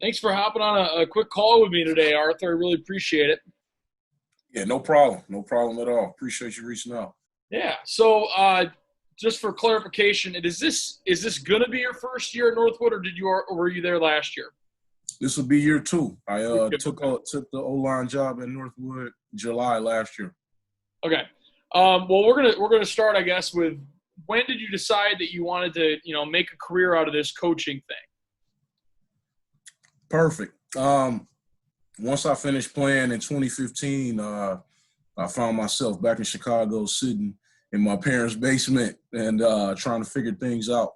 Thanks for hopping on a quick call with me today, Arthur. I really appreciate it. Yeah, no problem. No problem at all. Appreciate you reaching out. Yeah. So, just for clarification, is this going to be your first year at Northwood, or were you there last year? This will be year two. I took Okay. took the O-line job at Northwood July last year. Okay. Well, we're gonna start, I guess, with when did you decide that you wanted to, make a career out of this coaching thing? Perfect. Once I finished playing in 2015, I found myself back in Chicago sitting in my parents' basement and trying to figure things out.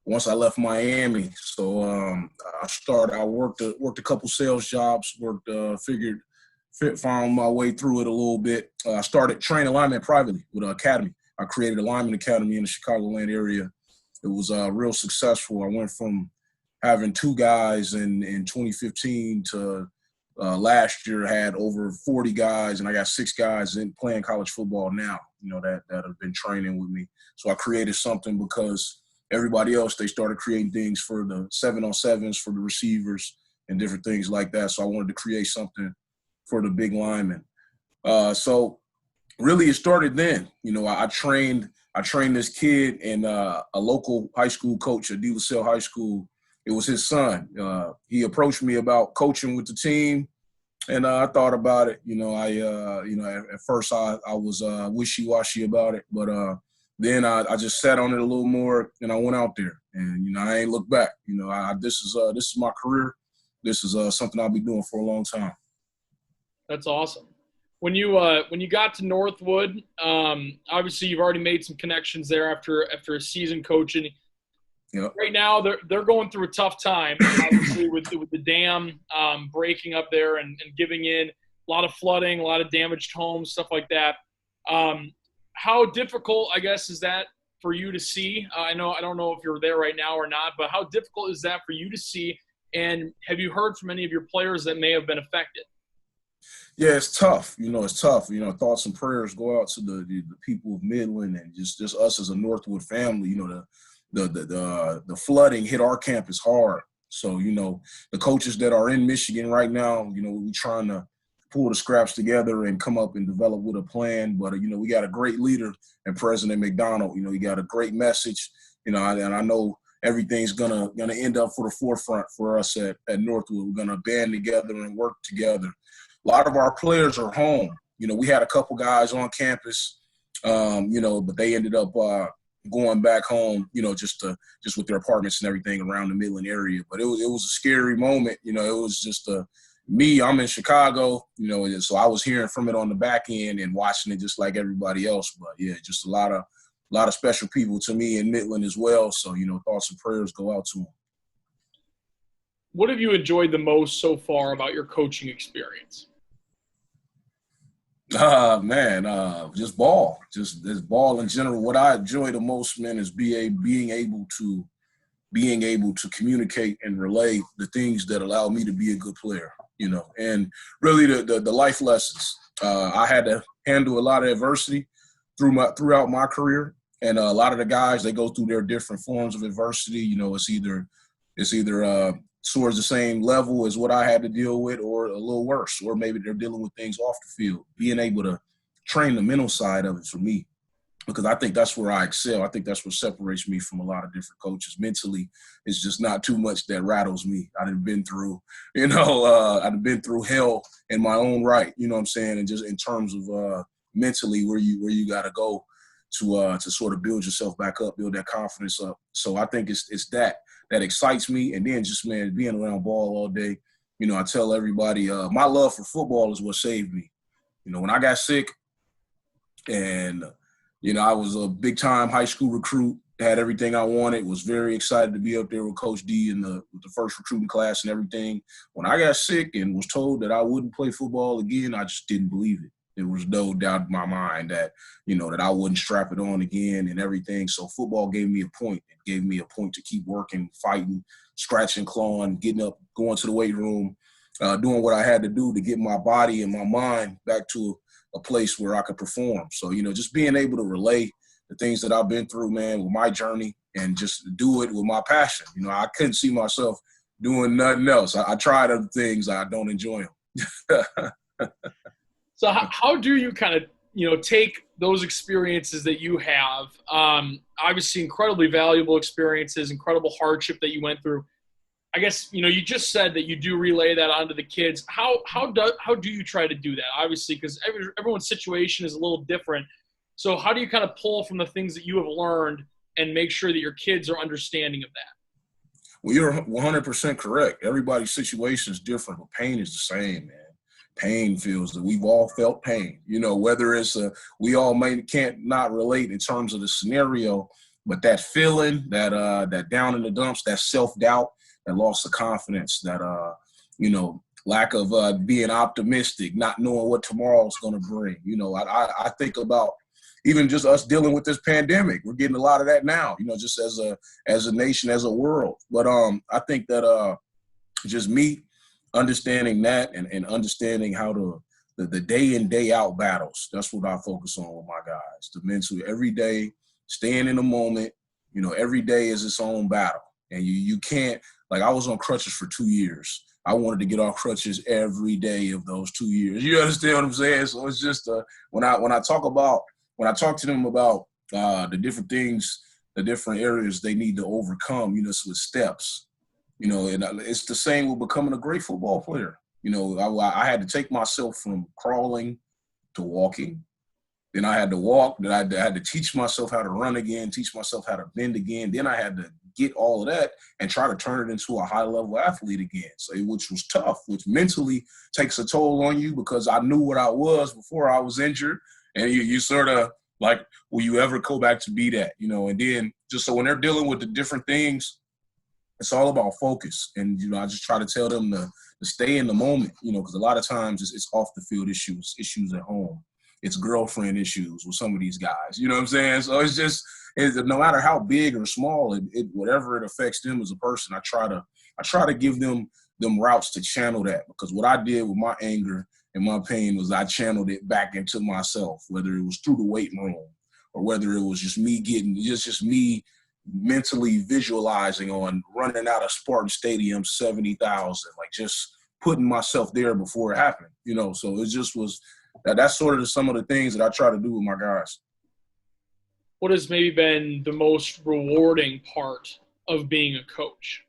Once I left Miami, so I worked a couple sales jobs, found my way through it a little bit. I started training linemen privately with an academy. I created a lineman academy in the Chicagoland area. It was real successful. I went from having two guys in 2015 to last year had over 40 guys, and I got 6 guys in playing college football now, that have been training with me. So I created something because everybody else, they started creating things for the 7-on-7s, for the receivers, and different things like that. So I wanted to create something for the big linemen. So really it started then. I trained this kid and a local high school coach at WILX High School. It was his son. He approached me about coaching with the team, and I thought about it. At first I was wishy-washy about it, but then I just sat on it a little more, and I went out there, and I ain't looked back. This is my career. This is something I'll be doing for a long time. That's awesome. When you got to Northwood, obviously you've already made some connections there after a season coaching. Yep. Right now, they're going through a tough time, obviously, with the dam breaking up there and giving in, a lot of flooding, a lot of damaged homes, stuff like that. How difficult, I guess, is that for you to see? I don't know if you're there right now or not, but how difficult is that for you to see? And have you heard from any of your players that may have been affected? Yeah, it's tough. It's tough. Thoughts and prayers go out to the people of Midland and just us as a Northwood family. The flooding hit our campus hard. So, the coaches that are in Michigan right now, we're trying to pull the scraps together and come up and develop with a plan. But, we got a great leader in President McDonald. He got a great message, and I know everything's gonna end up for the forefront for us at Northwood. We're gonna band together and work together. A lot of our players are home. We had a couple guys on campus, but they ended up going back home, just with their apartments and everything around the Midland area. But it was a scary moment. It was just me. I'm in Chicago, so I was hearing from it on the back end and watching it just like everybody else. But yeah, just a lot of special people to me in Midland as well. So thoughts and prayers go out to them. What have you enjoyed the most so far about your coaching experience? Just ball. Just this ball in general. What I enjoy the most, man, is being able to communicate and relay the things that allow me to be a good player, and really the life lessons. I had to handle a lot of adversity throughout my career, and a lot of the guys, they go through their different forms of adversity. It's either towards the same level as what I had to deal with or a little worse, or maybe they're dealing with things off the field. Being able to train the mental side of it for me, because I think that's where I excel. I think that's what separates me from a lot of different coaches. Mentally, it's just not too much that rattles me. I've been through, I've been through hell in my own right, you know what I'm saying? And just in terms of mentally where you got to go to sort of build yourself back up, build that confidence up. So I think it's that excites me. And then just, man, being around ball all day, I tell everybody my love for football is what saved me. When I got sick and, I was a big-time high school recruit, had everything I wanted, was very excited to be up there with Coach D with the first recruiting class and everything. When I got sick and was told that I wouldn't play football again, I just didn't believe it. There was no doubt in my mind that, that I wouldn't strap it on again and everything. So football gave me a point. It gave me a point to keep working, fighting, scratching, clawing, getting up, going to the weight room, doing what I had to do to get my body and my mind back to a place where I could perform. So, just being able to relay the things that I've been through, man, with my journey and just do it with my passion. I couldn't see myself doing nothing else. I tried other things. I don't enjoy them. So how do you kind of, take those experiences that you have, obviously incredibly valuable experiences, incredible hardship that you went through. I guess, you just said that you do relay that onto the kids. How do you try to do that? Obviously, because everyone's situation is a little different. So how do you kind of pull from the things that you have learned and make sure that your kids are understanding of that? Well, you're 100% correct. Everybody's situation is different, but pain is the same, man. Pain feels that we've all felt pain, whether it's we all can't not relate in terms of the scenario, but that feeling, that down in the dumps, that self-doubt, that loss of confidence, that, lack of being optimistic, not knowing what tomorrow's going to bring. I think about even just us dealing with this pandemic. We're getting a lot of that now, just as a nation, as a world. But I think that just me understanding that and understanding how the day in, day out battles, that's what I focus on with my guys. The mental, every day, staying in the moment, every day is its own battle. And you can't, like I was on crutches for 2 years. I wanted to get off crutches every day of those 2 years. You understand what I'm saying? So it's just when I talk to them about the different things, the different areas they need to overcome, it's with steps, and it's the same with becoming a great football player. I had to take myself from crawling to walking. Then I had to walk. Then I had to teach myself how to run again, teach myself how to bend again. Then I had to get all of that and try to turn it into a high-level athlete again, which was tough, which mentally takes a toll on you because I knew what I was before I was injured. And you sort of like, will you ever go back to be that? And then just so when they're dealing with the different things, it's all about focus. And, I just try to tell them to stay in the moment, because a lot of times it's off the field issues at home. It's girlfriend issues with some of these guys. You know what I'm saying? So it's just no matter how big or small, whatever it affects them as a person, I try to give them routes to channel that, because what I did with my anger and my pain was I channeled it back into myself, whether it was through the weight room or whether it was just me just me mentally visualizing on running out of Spartan Stadium 70,000, like just putting myself there before it happened. So it just was. That's sort of some of the things that I try to do with my guys. What has maybe been the most rewarding part of being a coach?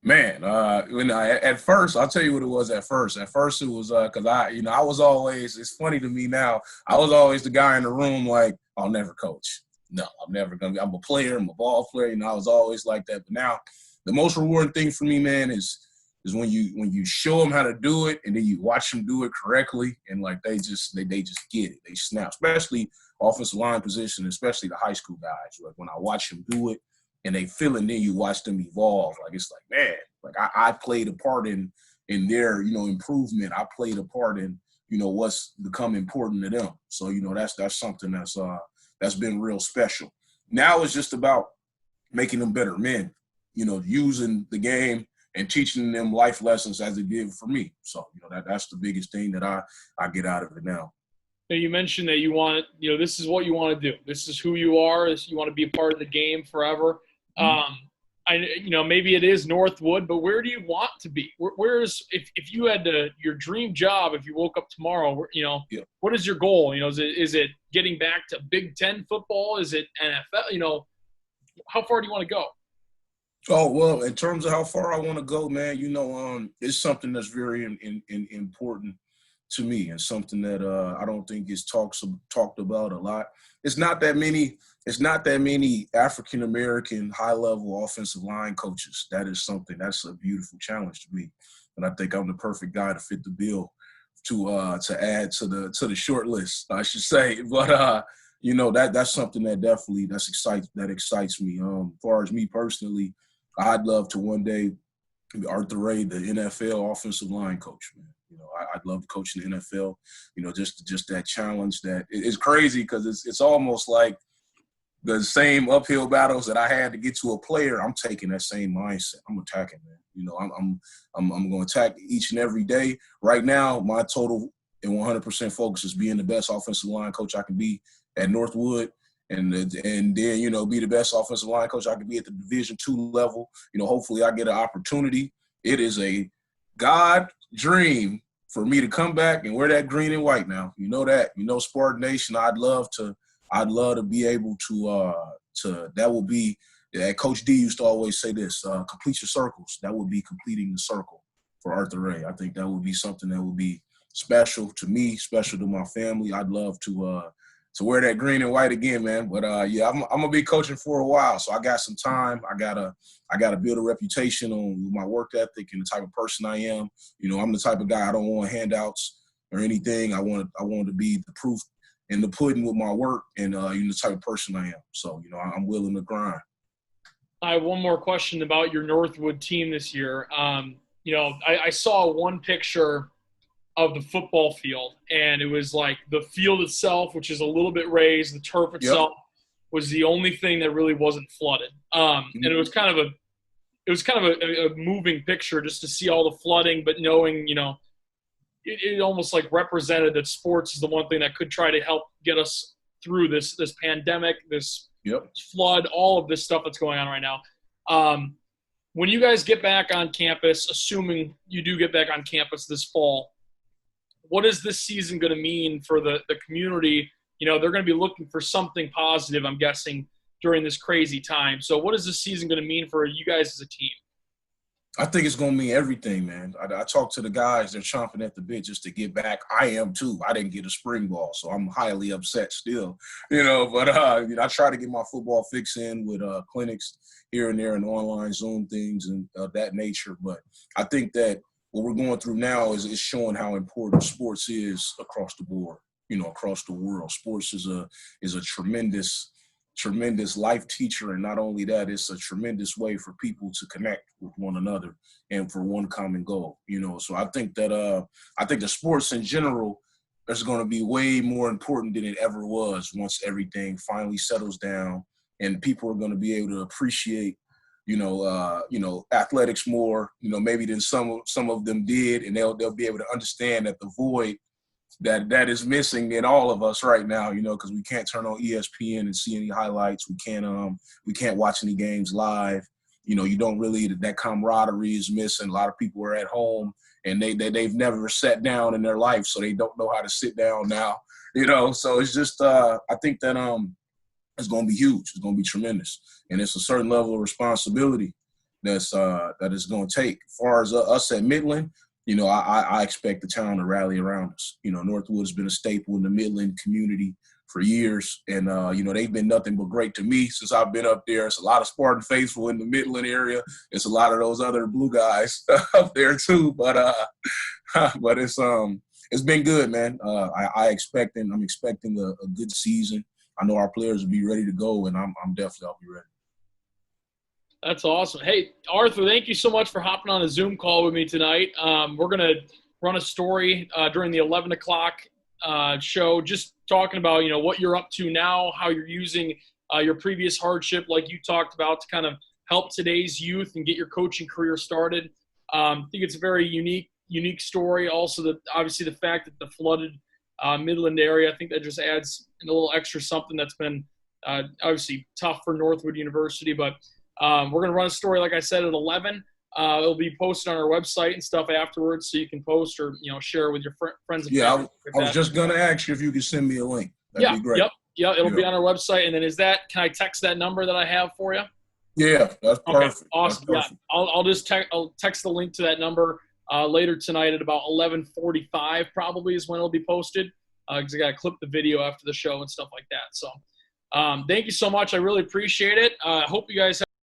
Man, at first, I'll tell you what it was at first. At first it was because I was always, it's funny to me now, I was always the guy in the room like, I'll never coach. No, I'm never going to. I'm a player. I'm a ball player. I was always like that. But now the most rewarding thing for me, man, is when you show them how to do it and then you watch them do it correctly and like they just get it. They snap, especially offensive line position, especially the high school guys. Like when I watch them do it and they feel it, and then you watch them evolve. Like it's like, man, like I played a part in their, improvement. I played a part in, what's become important to them. So, that's something that's been real special. Now it's just about making them better men, using the game and teaching them life lessons as it did for me. So, that's the biggest thing that I get out of it now. Now, you mentioned that you want, this is what you want to do. This is who you are. You want to be a part of the game forever. Maybe it is Northwood, but where do you want to be? Where's if you had your dream job, if you woke up tomorrow, What is your goal? Is it getting back to Big Ten football? Is it NFL? How far do you want to go? Oh, well, in terms of how far I want to go, man, it's something that's very important to me and something that I don't think is talked about a lot. It's not that many African-American high-level offensive line coaches. That's a beautiful challenge to me. And I think I'm the perfect guy to fit the bill to add to the short list, I should say. But that's something that definitely excites me. As far as me personally, I'd love to one day be Arthur Ray, the NFL offensive line coach, man. I'd love to coach in the NFL. Just that challenge that it's crazy because it's almost like the same uphill battles that I had to get to a player. I'm taking that same mindset. I'm attacking, man. I'm going to attack each and every day. Right now, my total and 100% focus is being the best offensive line coach I can be at Northwood and then, you know, be the best offensive line coach I could be at the Division II level. You know, hopefully I get an opportunity. It is a God dream for me to come back and wear that green and white now. You know that. You know, Spartan Nation, I'd love to be able to that will be, Coach D used to always say this, complete your circles. That would be completing the circle for Arthur Ray. I think that would be something that would be special to me, special to my family. I'd love to wear that green and white again, man. But yeah, I'm gonna be coaching for a while, so I got some time. I gotta build a reputation on my work ethic and the type of person I am. You know, I'm the type of guy, I don't want handouts or anything. I want to be the proof in the pudding with my work, and you know, the type of person I am. So, you know, I'm willing to grind. I have one more question about your Northwood team this year. You know, I saw one picture of the football field, and it was like the field itself, which is a little bit raised, the turf itself was the only thing that really wasn't flooded. And it was kind of a moving picture just to see all the flooding, but knowing, you know, it almost like represented that sports is the one thing that could try to help get us through this pandemic, this flood, all of this stuff that's going on right now. When you guys get back on campus, assuming you do get back on campus this fall, what is this season going to mean for the community? You know, they're going to be looking for something positive, I'm guessing, during this crazy time. So what is this season going to mean for you guys as a team? I think it's going to mean everything, man. I talked to the guys. They're chomping at the bit just to get back. I am, too. I didn't get a spring ball, so I'm highly upset still, you know. But you know, I try to get my football fix in with clinics here and there and online Zoom things and that nature. But I think that what we're going through now is showing how important sports is across the board, you know, across the world. Sports is a tremendous life teacher, and not only that, it's a tremendous way for people to connect with one another and for one common goal, you know. So I think that the sports in general is going to be way more important than it ever was once everything finally settles down and people are going to be able to appreciate, you know, athletics more, you know, maybe than some of them did, and they'll be able to understand that the void that is missing in all of us right now, you know, because we can't turn on ESPN and see any highlights. We can't watch any games live. You know, you don't really, that camaraderie is missing. A lot of people are at home and they've never sat down in their life, so they don't know how to sit down now, you know. So it's just I think that it's going to be huge. It's going to be tremendous, and it's a certain level of responsibility that it's going to take. As far as us at Midland, you know, I expect the town to rally around us. You know, Northwood has been a staple in the Midland community for years, and you know, they've been nothing but great to me since I've been up there. It's a lot of Spartan faithful in the Midland area. It's a lot of those other blue guys up there too, but it's been good, man. I'm expecting a good season. I know our players will be ready to go, and I'm definitely, I'll be ready. That's awesome. Hey, Arthur, thank you so much for hopping on a Zoom call with me tonight. We're going to run a story during the 11 o'clock show, just talking about, you know, what you're up to now, how you're using your previous hardship, like you talked about, to kind of help today's youth and get your coaching career started. I think it's a very unique story. Also, obviously the fact that the flooded Midland area, I think that just adds a little extra something that's been obviously tough for Northwood University, but we're going to run a story, like I said, at 11. It'll be posted on our website and stuff afterwards, so you can post or, you know, share with your friends and family. I was just going to ask you if you could send me a link. That'd be great. Yep, it'll be on our website. And then can I text that number that I have for you? Yeah, that's perfect. Okay, awesome. That's perfect. Yeah, I'll text the link to that number later tonight at about 11:45 probably is when it'll be posted, because I got to clip the video after the show and stuff like that. So thank you so much. I really appreciate it. I hope you guys have